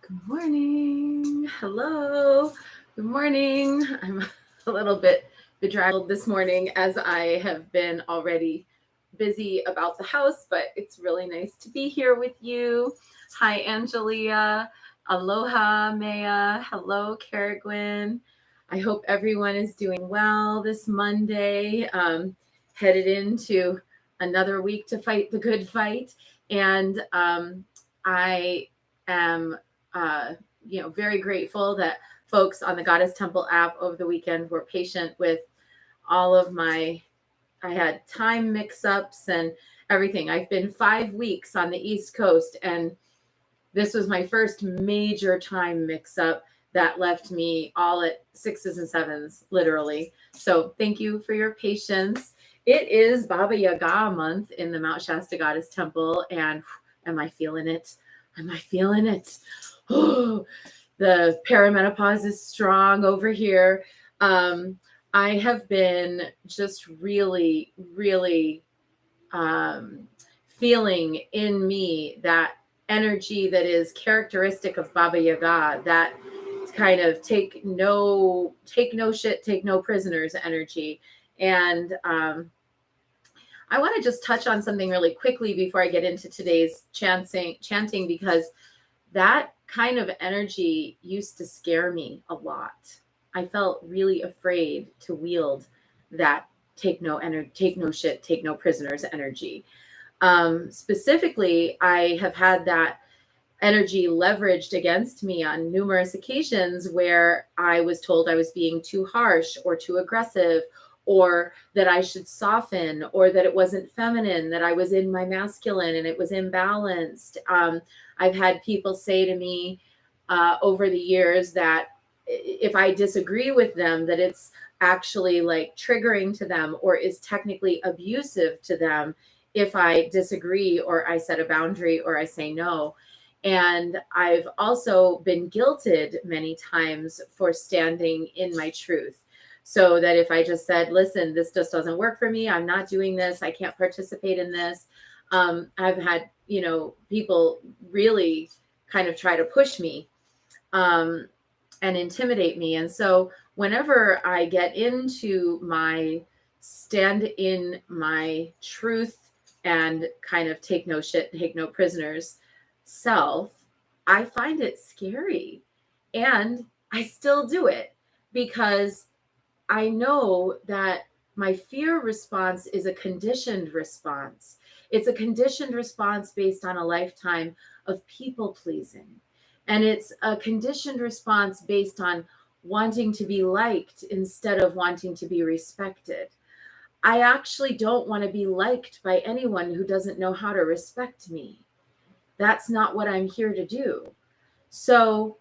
Good morning. Hello. Good morning. I'm a little bit bedraggled this morning as I have been already busy about the house, but it's really nice to be here with you. Hi, Angelia. Aloha, Maya. Hello, Caragwin. I hope everyone is doing well this Monday. Headed into another week to fight the good fight. And I am uh, very grateful that folks on the Goddess Temple app over the weekend were patient with all of I had time mix ups and everything. I've been 5 weeks on the East Coast, and this was my first major time mix up that left me all at sixes and sevens, literally. So thank you for your patience. It is Baba Yaga month in the Mount Shasta Goddess Temple, and am I feeling it? Am I feeling it? Oh, the perimenopause is strong over here. I have been just really feeling in me that energy that is characteristic of Baba Yaga, that kind of take no shit, take no prisoners energy. And I want to just touch on something really quickly before I get into today's chanting, because that kind of energy used to scare me a lot. I felt really afraid to wield that take no shit, take no prisoners energy. Specifically, I have had that energy leveraged against me on numerous occasions where I was told I was being too harsh or too aggressive, or that I should soften, or that it wasn't feminine, that I was in my masculine and it was imbalanced. I've had people say to me over the years that if I disagree with them, that it's actually like triggering to them or is technically abusive to them if I disagree or I set a boundary or I say no. And I've also been guilted many times for standing in my truth. So that if I just said, listen, this just doesn't work for me, I'm not doing this, I can't participate in this. I've had, people really kind of try to push me um, and intimidate me. And so whenever I get into my stand in my truth and kind of take no shit, take no prisoners self, I find it scary. And I still do it because I know that my fear response is a conditioned response. It's a conditioned response based on a lifetime of people pleasing. And it's a conditioned response based on wanting to be liked instead of wanting to be respected. I actually don't want to be liked by anyone who doesn't know how to respect me. That's not what I'm here to do. So,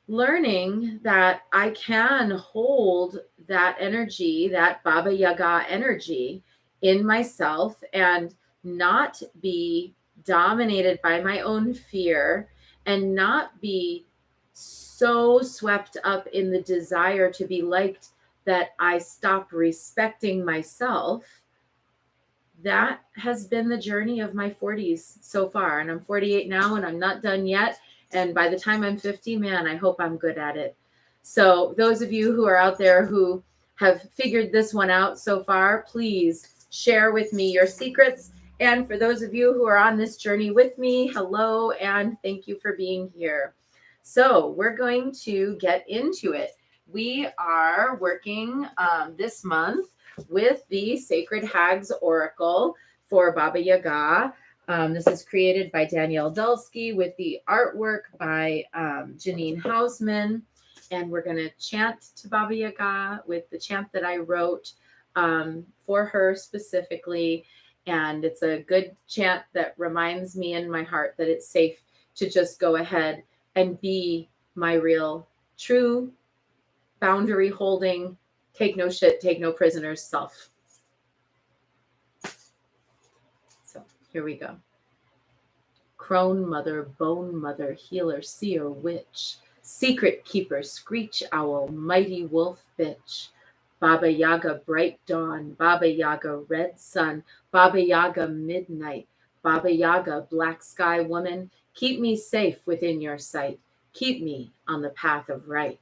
learning that I can hold that energy, that Baba Yaga energy in myself and not be dominated by my own fear and not be so swept up in the desire to be liked that I stop respecting myself. That has been the journey of my 40s so far. And I'm 48 now and I'm not done yet. And by the time I'm 50, man, I hope I'm good at it. So, those of you who are out there who have figured this one out so far, please share with me your secrets. And for those of you who are on this journey with me, hello and thank you for being here. So, we're going to get into it. We are working this month with the Sacred Hags Oracle for Baba Yaga. This is created by Danielle Dulski with the artwork by Janine Hausman. And we're going to chant to Baba Yaga with the chant that I wrote for her specifically. And it's a good chant that reminds me in my heart that it's safe to just go ahead and be my real, true, boundary holding, take no shit, take no prisoners self. So here we go. Crone mother, bone mother, healer, seer, witch, secret keeper, screech owl, mighty wolf bitch, Baba Yaga bright dawn, Baba Yaga red sun, Baba Yaga midnight, Baba Yaga black sky woman, keep me safe within your sight. Keep me on the path of right.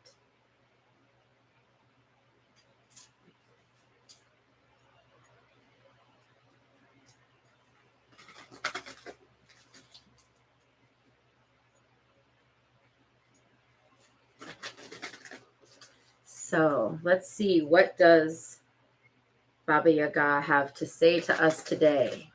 So let's see, what does Baba Yaga have to say to us today?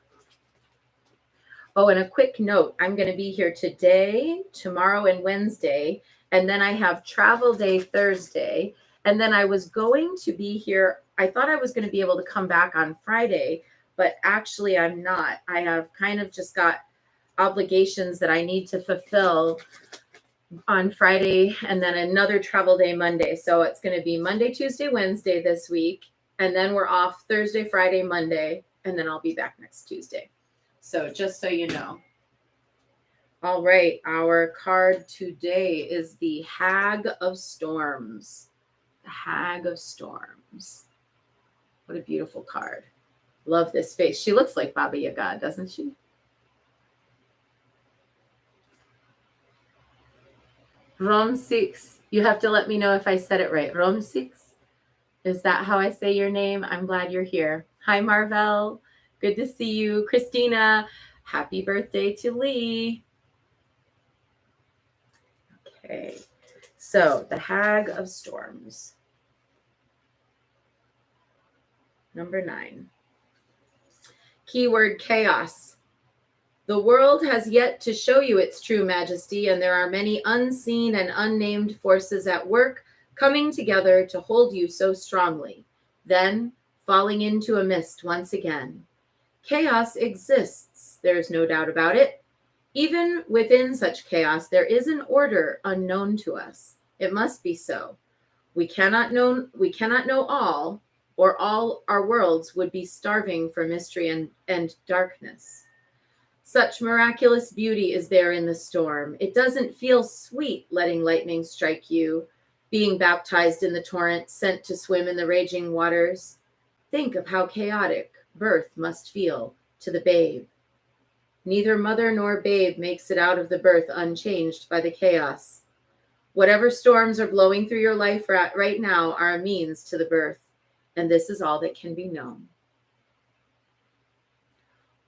Oh, and a quick note, I'm going to be here today, tomorrow, and Wednesday. And then I have travel day Thursday. And then I was going to be here. I thought I was going to be able to come back on Friday, but actually I'm not. I have kind of just got obligations that I need to fulfill on Friday and then another travel day Monday. So it's going to be Monday, Tuesday, Wednesday this week. And then we're off Thursday, Friday, Monday. And then I'll be back next Tuesday. So just so you know. All right. Our card today is the Hag of Storms. The Hag of Storms. What a beautiful card. Love this face. She looks like Baba Yaga, doesn't she? Rom 6. You have to let me know if I said it right. Rom 6. Is that how I say your name? I'm glad you're here. Hi, Marvel. Good to see you. Christina, happy birthday to Lee. Okay. So, the Hag of Storms. Number 9. Keyword chaos. The world has yet to show you its true majesty, and there are many unseen and unnamed forces at work coming together to hold you so strongly, then falling into a mist once again. Chaos exists, there's no doubt about it. Even within such chaos, there is an order unknown to us. It must be so. We cannot know all, or all our worlds would be starving for mystery and darkness. Such miraculous beauty is there in the storm. It doesn't feel sweet letting lightning strike you, being baptized in the torrent, sent to swim in the raging waters. Think of how chaotic birth must feel to the babe. Neither mother nor babe makes it out of the birth unchanged by the chaos. Whatever storms are blowing through your life right now are a means to the birth, and this is all that can be known.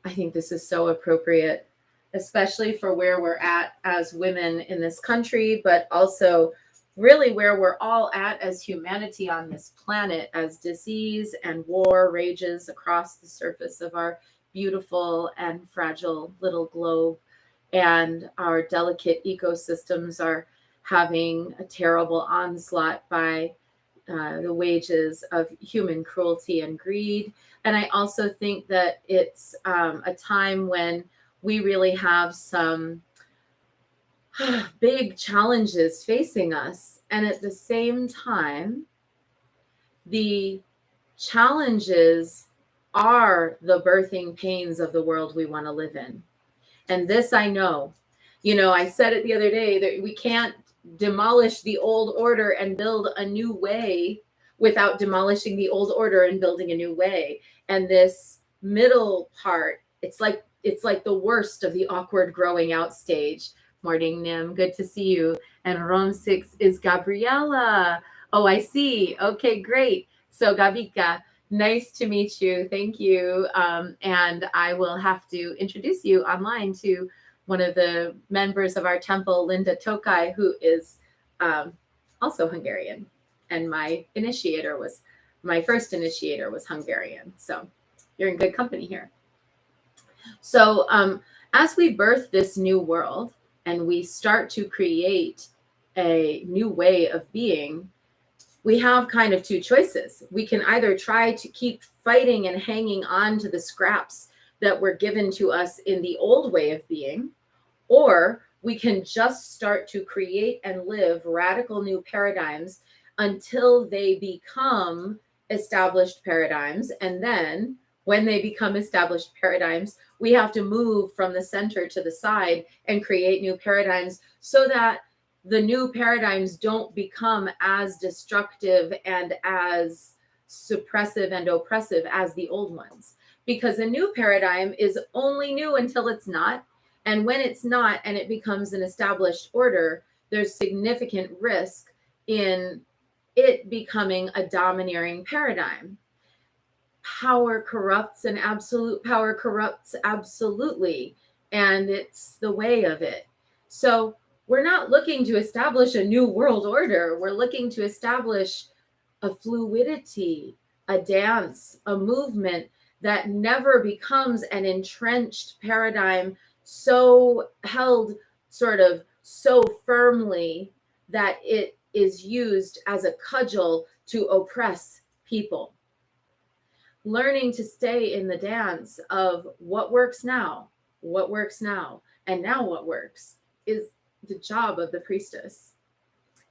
I think this is so appropriate, especially for where we're at as women in this country, but also really where we're all at as humanity on this planet, as disease and war rages across the surface of our beautiful and fragile little globe, and our delicate ecosystems are having a terrible onslaught by the wages of human cruelty and greed. And I also think that it's a time when we really have some big challenges facing us. And at the same time, the challenges are the birthing pains of the world we want to live in. And this I know. You know, I said it the other day that we can't demolish the old order and build a new way without demolishing the old order and building a new way. And this middle part, it's like the worst of the awkward growing out stage. Morning, Nim. Good to see you. And Rom 6 is Gabriella. Oh, I see. Okay, great. So Gavika, nice to meet you. Thank you. And I will have to introduce you online to one of the members of our temple, Linda Tokai, who is also Hungarian. And my first initiator was Hungarian. So you're in good company here. So as we birth this new world and we start to create a new way of being, we have kind of two choices. We can either try to keep fighting and hanging on to the scraps that were given to us in the old way of being, or we can just start to create and live radical new paradigms until they become established paradigms. And then when they become established paradigms, we have to move from the center to the side and create new paradigms so that the new paradigms don't become as destructive and as suppressive and oppressive as the old ones. Because a new paradigm is only new until it's not. And when it's not and it becomes an established order, there's significant risk in it becoming a domineering paradigm. Power corrupts, and absolute power corrupts absolutely. And it's the way of it. So we're not looking to establish a new world order. We're looking to establish a fluidity, a dance, a movement that never becomes an entrenched paradigm so held sort of so firmly that it is used as a cudgel to oppress people. Learning to stay in the dance of what works now, and now what works is the job of the priestess.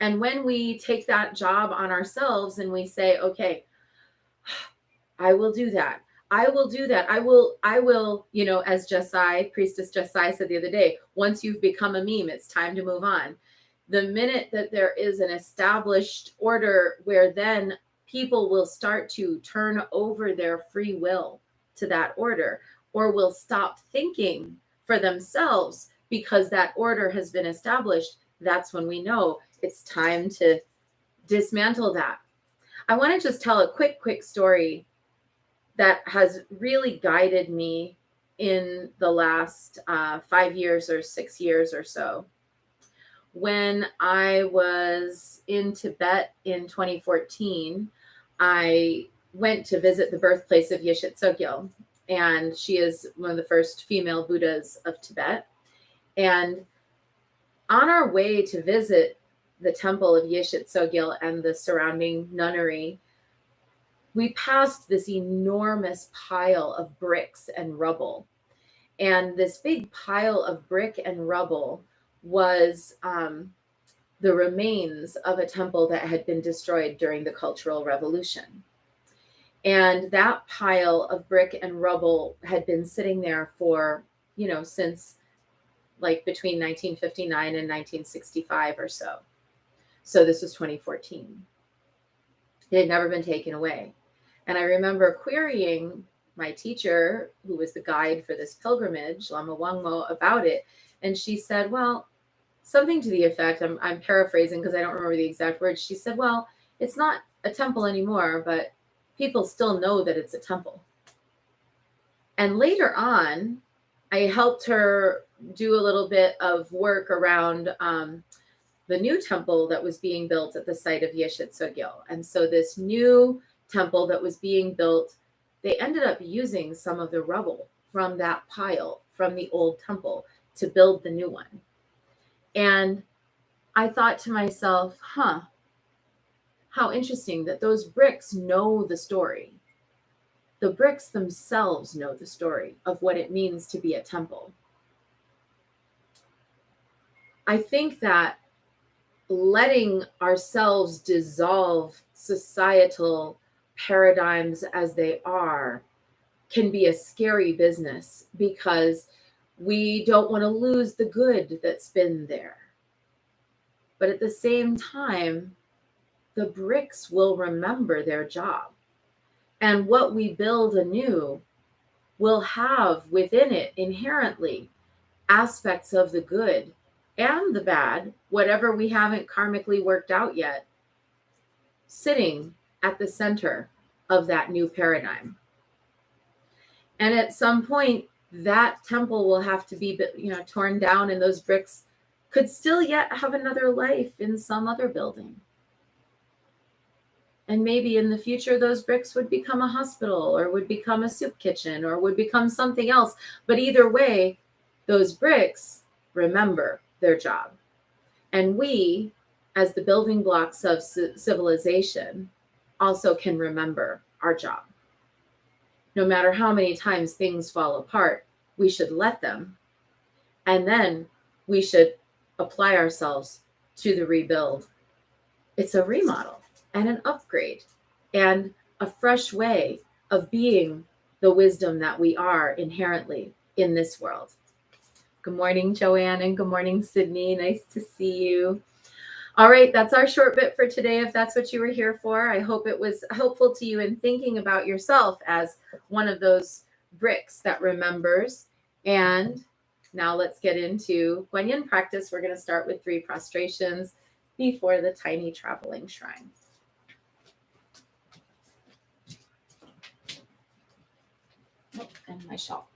And when we take that job on ourselves and we say, okay, I will do that. I will do that. I will, as Priestess Jessai said the other day, once you've become a meme, it's time to move on. The minute that there is an established order where then people will start to turn over their free will to that order, or will stop thinking for themselves because that order has been established, that's when we know it's time to dismantle that. I want to just tell a quick story that has really guided me in the last 5 years or 6 years or so. When I was in Tibet in 2014, I went to visit the birthplace of Yeshe Tsogyal, and she is one of the first female Buddhas of Tibet. And on our way to visit the temple of Yeshe Tsogyal and the surrounding nunnery, we passed this enormous pile of bricks and rubble. And this big pile of brick and rubble was the remains of a temple that had been destroyed during the Cultural Revolution. And that pile of brick and rubble had been sitting there for, since like between 1959 and 1965 or so. So this was 2014. It had never been taken away. And I remember querying my teacher, who was the guide for this pilgrimage, Lama Wangmu, about it. And she said, well, something to the effect, I'm paraphrasing because I don't remember the exact words. She said, well, it's not a temple anymore, but people still know that it's a temple. And later on, I helped her do a little bit of work around the new temple that was being built at the site of Yeshe Tsogyal. And so this new temple that was being built, they ended up using some of the rubble from that pile from the old temple to build the new one. And I thought to myself, how interesting that those bricks know the story. The bricks themselves know the story of what it means to be a temple. I think that letting ourselves dissolve societal paradigms as they are can be a scary business, because we don't want to lose the good that's been there. But at the same time, the bricks will remember their job. And what we build anew will have within it inherently aspects of the good and the bad, whatever we haven't karmically worked out yet, sitting at the center of that new paradigm. And at some point, that temple will have to be, torn down, and those bricks could still yet have another life in some other building. And maybe in the future, those bricks would become a hospital, or would become a soup kitchen, or would become something else. But either way, those bricks remember their job. And we, as the building blocks of civilization, also can remember our job. No matter how many times things fall apart, we should let them. And then we should apply ourselves to the rebuild. It's a remodel and an upgrade and a fresh way of being the wisdom that we are inherently in this world. Good morning, Joanne, and good morning, Sydney. Nice to see you. All right, that's our short bit for today, if that's what you were here for. I hope it was helpful to you in thinking about yourself as one of those bricks that remembers. And Now let's get into Guanyin practice. We're going to start with 3 prostrations before the tiny traveling shrine. Oh, and my shawl.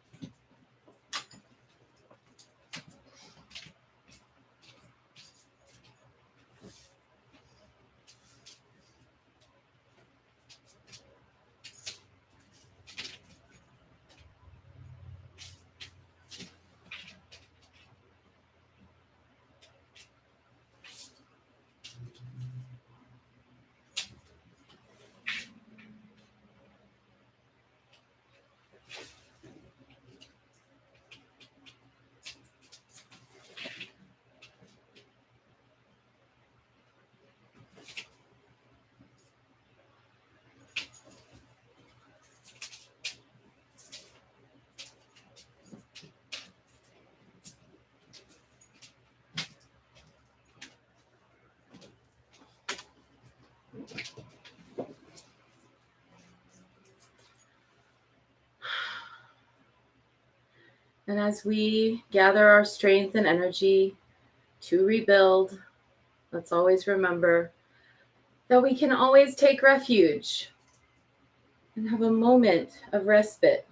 And as we gather our strength and energy to rebuild, let's always remember that we can always take refuge and have a moment of respite.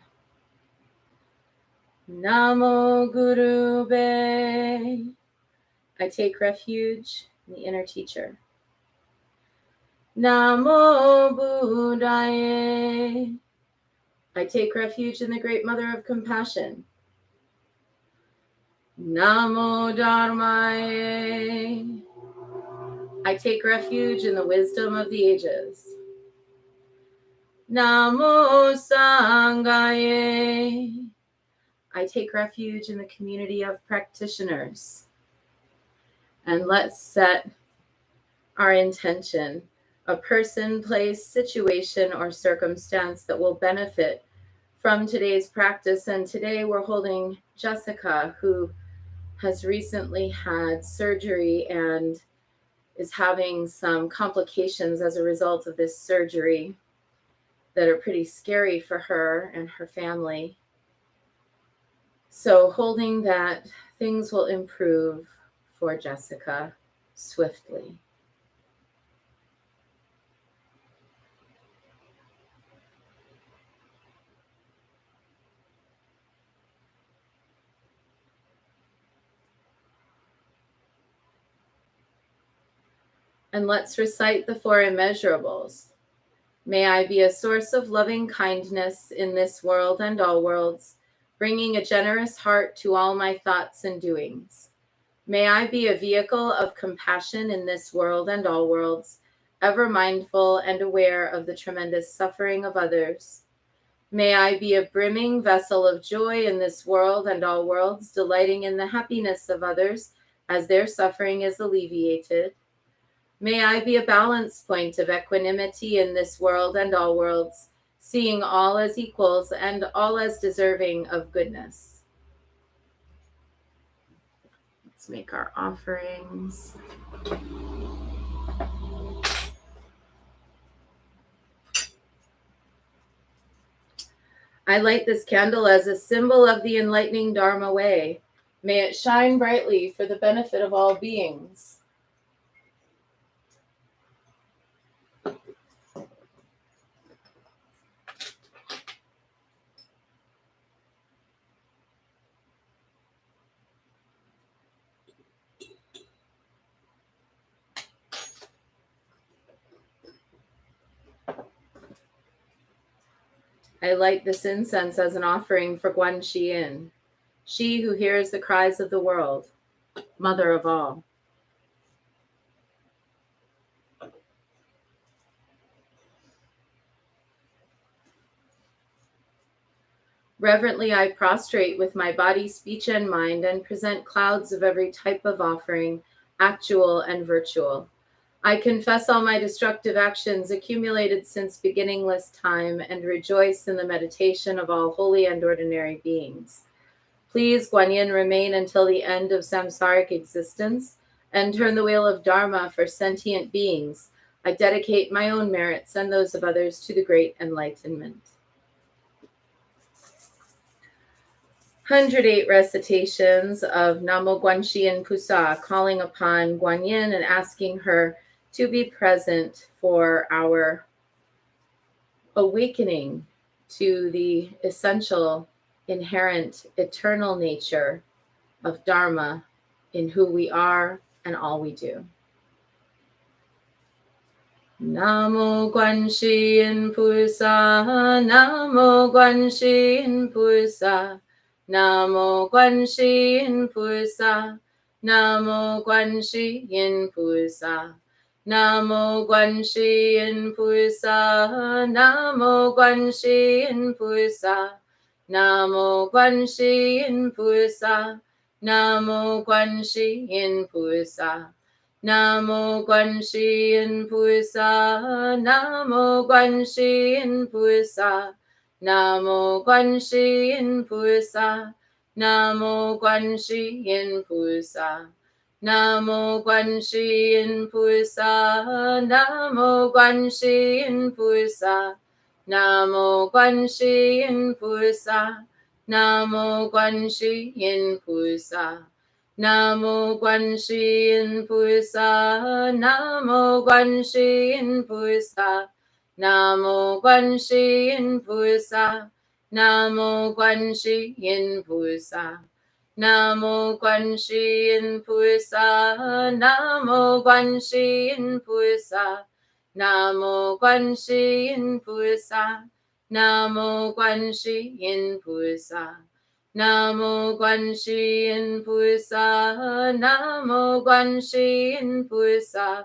Namo Guru Be. I take refuge in the inner teacher. Namo Buddhaye. I take refuge in the great mother of compassion. Namo Dharmaye. I take refuge in the wisdom of the ages. Namo Sanghaye. I take refuge in the community of practitioners. And let's set our intention, a person, place, situation, or circumstance that will benefit from today's practice. And today we're holding Jessica, who has recently had surgery and is having some complications as a result of this surgery that are pretty scary for her and her family. So holding that things will improve for Jessica swiftly. And let's recite the Four Immeasurables. May I be a source of loving kindness in this world and all worlds, bringing a generous heart to all my thoughts and doings. May I be a vehicle of compassion in this world and all worlds, ever mindful and aware of the tremendous suffering of others. May I be a brimming vessel of joy in this world and all worlds, delighting in the happiness of others as their suffering is alleviated. May I be a balance point of equanimity in this world and all worlds, seeing all as equals and all as deserving of goodness. Let's make our offerings. I light this candle as a symbol of the enlightening Dharma way. May it shine brightly for the benefit of all beings. I light this incense as an offering for Guan Xiyin, she who hears the cries of the world, mother of all. Reverently, I prostrate with my body, speech, and mind and present clouds of every type of offering, actual and virtual. I confess all my destructive actions accumulated since beginningless time and rejoice in the meditation of all holy and ordinary beings. Please, Guanyin, remain until the end of samsaric existence and turn the wheel of Dharma for sentient beings. I dedicate my own merits and those of others to the great enlightenment. 108 recitations of Namo Guanxin Pusa, calling upon Guanyin and asking her to be present for our awakening to the essential, inherent, eternal nature of Dharma in who we are and all we do. Namo Guanxin Pusa, Namo Guanxin Pusa, Namo Guanxin Pusa, Namo Guanxin Pusa, Namo Guanxin Pusa, Namo Guanxin Pusa, Namo Guanxin Pusa, Namo Guanxin Pusa. Namo Guanxin Pusa, Namo Guanxin Pusa, Namo Guanxin Pusa, Namo Guanxin Pusa, Namo Guanxin Pusa, Namo Guanxin Pusa, Namo Guanxin Pusa, Namo Guanxin Pusa. Namo Guanxin Pusa, Namo Guanxin Pusa, Namo Guanxin Pusa, Namo Guanxin Pusa, Namo Guanxin Pusa, Namo Guanxin Pusa, Namo Guanxin Pusa, Namo Guanxin Pusa. Namo Guanxin Pusa, Namo Guanxin Pusa,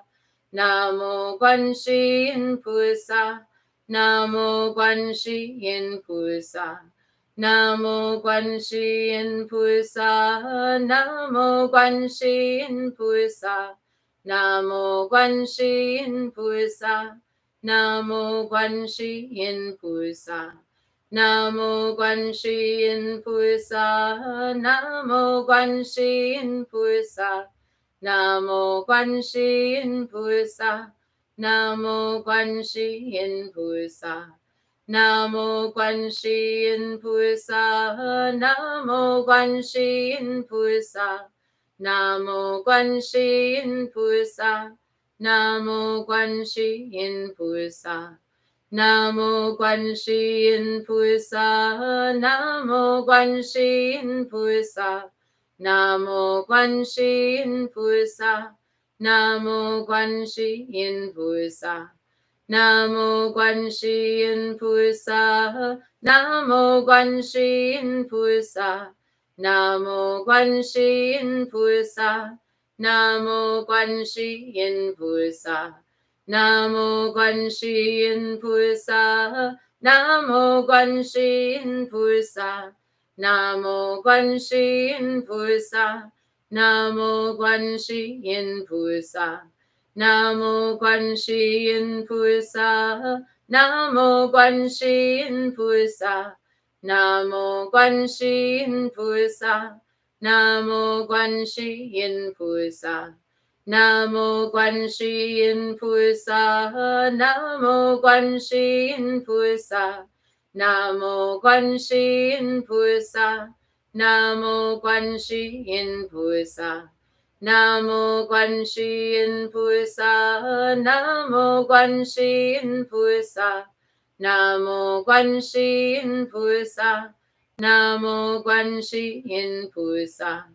Namo Guanxin Pusa, Namo Guanxin Pusa, Namo Guanxin Pusa, Namo Guanxin Pusa, Namo Guanxin Pusa, Namo Guanxin Pusa. Namo Guanxin Pusa, Namo Guanxin Pusa, Namo Guanxin Pusa, Namo Guanxin Pusa, Namo Guanxin Pusa, Namo Guanxin Pusa, Namo Guanxin Pusa, Namo Guanxin Pusa. Namo Guanxin Pusa, Namo Guanxin Pusa, Namo Guanxin Pusa, Namo Guanxin Pusa, Namo Guanxin Pusa, Namo Guanxin Pusa, Namo Guanxin Pusa, Namo Guanxin Pusa. Namo Guanxin Pusa, Namo Guanxin Pusa, Namo Guanxin Pusa, Namo Guanxin Pusa, Namo Guanxin Pusa, Namo Guanxin Pusa, Namo Guanxin Pusa, Namo Guanxin Pusa. Namo Guanxin Pusa, Namo Guanxin Pusa, Namo Guanxin Pusa, Namo Guanxin Pusa, Namo Guanxin Pusa, Namo Guanxin Pusa, Namo Guanxin Pusa, Namo Guanxin Pusa.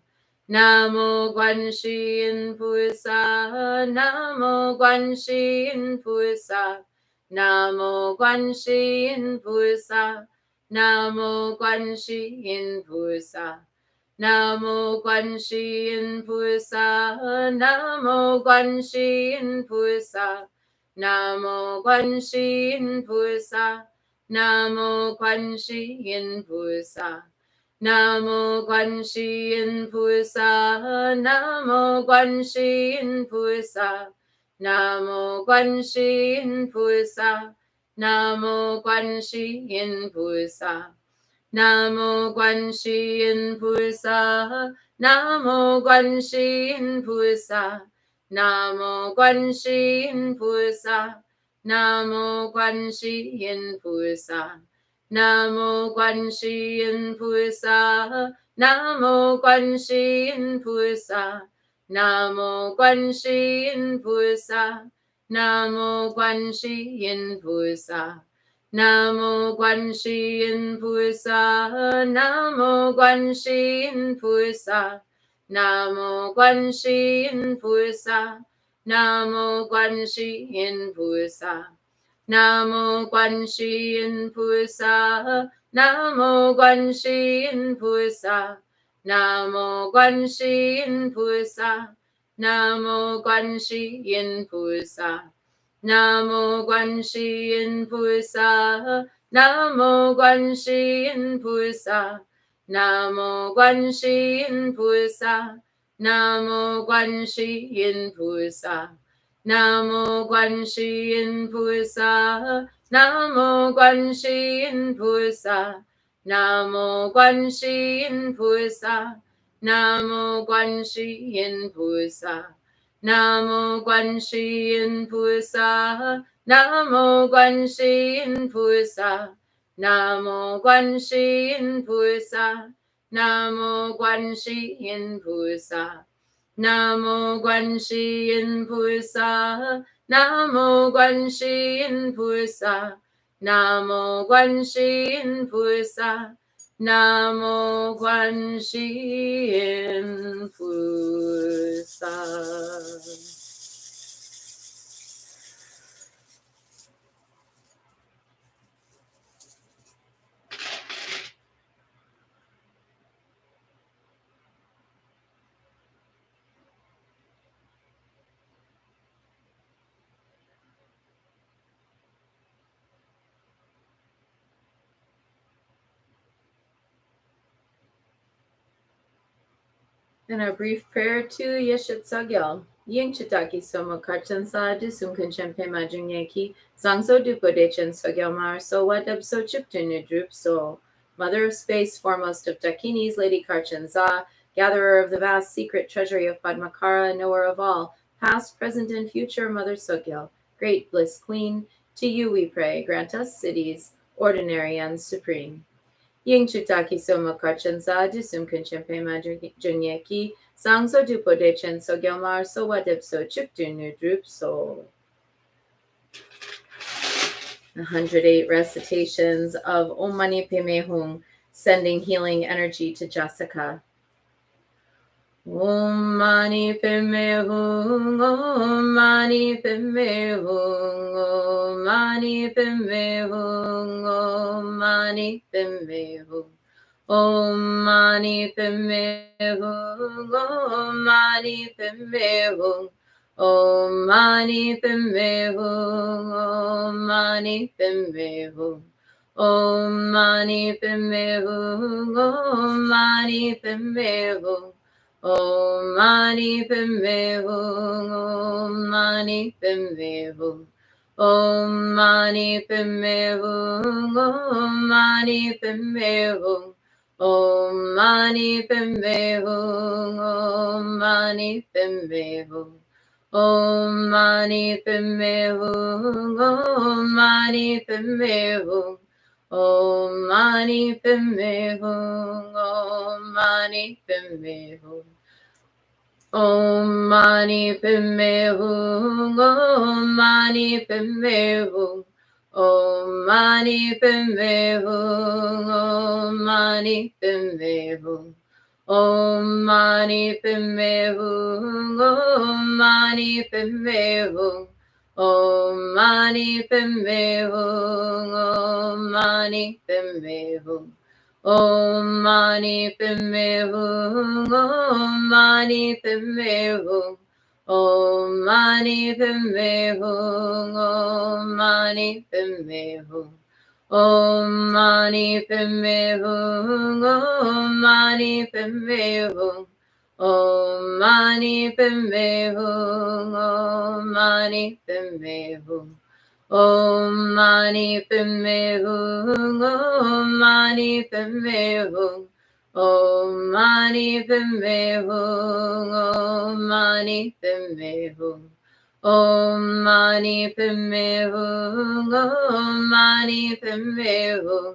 Namo Guanxin Pusa, Namo Guanxin Pusa, Namo Guanxin Pusa, Namo Guanxin Pusa, Namo Guanxin Pusa, Namo Guanxin Pusa, Namo Guanxin Pusa, Namo Guanxin Pusa. Namo Guanxin Pusa, Namo Guanxin Pusa, Namo Guanxin Pusa, Namo Guanxin Pusa, Namo Guanxin Pusa, Namo Guanxin Pusa, Namo Guanxin Pusa, Namo Guanxin Pusa. Namo Guanxi Yin Pusa, Namo Guanxi Yin Pusa, Namo Guanxi Yin Pusa, Namo Guanxi Yin Pusa, Namo Guanxi Yin Pusa, Namo Guanxi Yin Pusa, Namo Guanxi Yin Pusa, Namo Guanxi Yin Pusa. Namo Guanxi Yin Pusa, Namo Guanxi Yin Pusa, Namo Guanxi Yin Pusa, Namo Guanxi Yin Pusa, Namo Guanxi Yin Pusa, Namo Guanxi Yin Pusa, Namo Guanxi Yin Pusa, Namo Guanxi Yin Pusa. Namo Guanxi Yin Pusa, Namo Guanxi Yin Pusa, Namo Guanxi Yin Pusa, Namo Guanxi Yin Pusa, Namo Guanxi Yin Pusa, Namo Guanxi Yin Pusa, Namo Guanxi Yin Pusa, Namo Guanxi Yin Pusa. Namo Guanxi Yin Pusa, Namo Guanxi Yin Pusa, Namo Guanxi Yin Pusa, Namo Guanxi Yin Pusa. And our brief prayer to Yeshut Sagyal. Ying Chitaki Somo Karchan Sa Dusum Kunchempe Majunyeki, Zangso Dupo Dechen Sogyal Mar, So Wadab So Chiptunu Drup So. Mother of Space, foremost of Dakinis, Lady Karchan Za, gatherer of the vast secret treasury of Padmakara, knower of all, past, present, and future, Mother Sogyal, great bliss queen, to you we pray, grant us cities, ordinary and supreme. Ying Chutaki Soma Karchan Za Dusum Kunchempe Majunyeki, Sangso Dupo Dechen So Gyalmar So Wadib So Chiptunu Drup So. 108 recitations of Om Mani Padme Hum, sending healing energy to Jessica. Om Mani Padme Hum, Om Mani Padme Hum, Om Mani Padme Hum, Om Mani Padme Hum. Om Mani Padme Hum, Om Mani Padme Hum, Om Mani Padme Hum, Om Mani Padme Hum, Om Mani Padme Hum, Om Mani Padme Hum, Om Mani Padme Hum, Om Mani Padme Hum. Om Mani Padme Hum, Om Mani Padme Hum, Om Mani Padme Hum, Om Mani Padme Hum, Om Mani Padme Hum, Om Mani Padme Hum, Om Mani Padme Hum, Om Mani Padme Hum. Om Mani Padme Hum, Om Mani Padme Hum, Om Mani Padme Hum, Om Mani Padme Hum, Om Mani Padme Hum, Om Mani Padme Hum, Om Mani Padme Hum, Om Mani Padme Hum. Om Mani Padme Hum, Om Mani Padme Hum, Om Mani Padme Hum, Om Mani Padme Hum, Om Mani Padme Hum, Om Mani Padme Hum, Om Mani Padme Hum, Om Mani Padme Hum. Om Mani Padme Hum, Om Mani Padme Hum, Om Mani Padme Hum, Om Mani Padme Hum, Om Mani Padme Hum, Om Mani Padme Hum,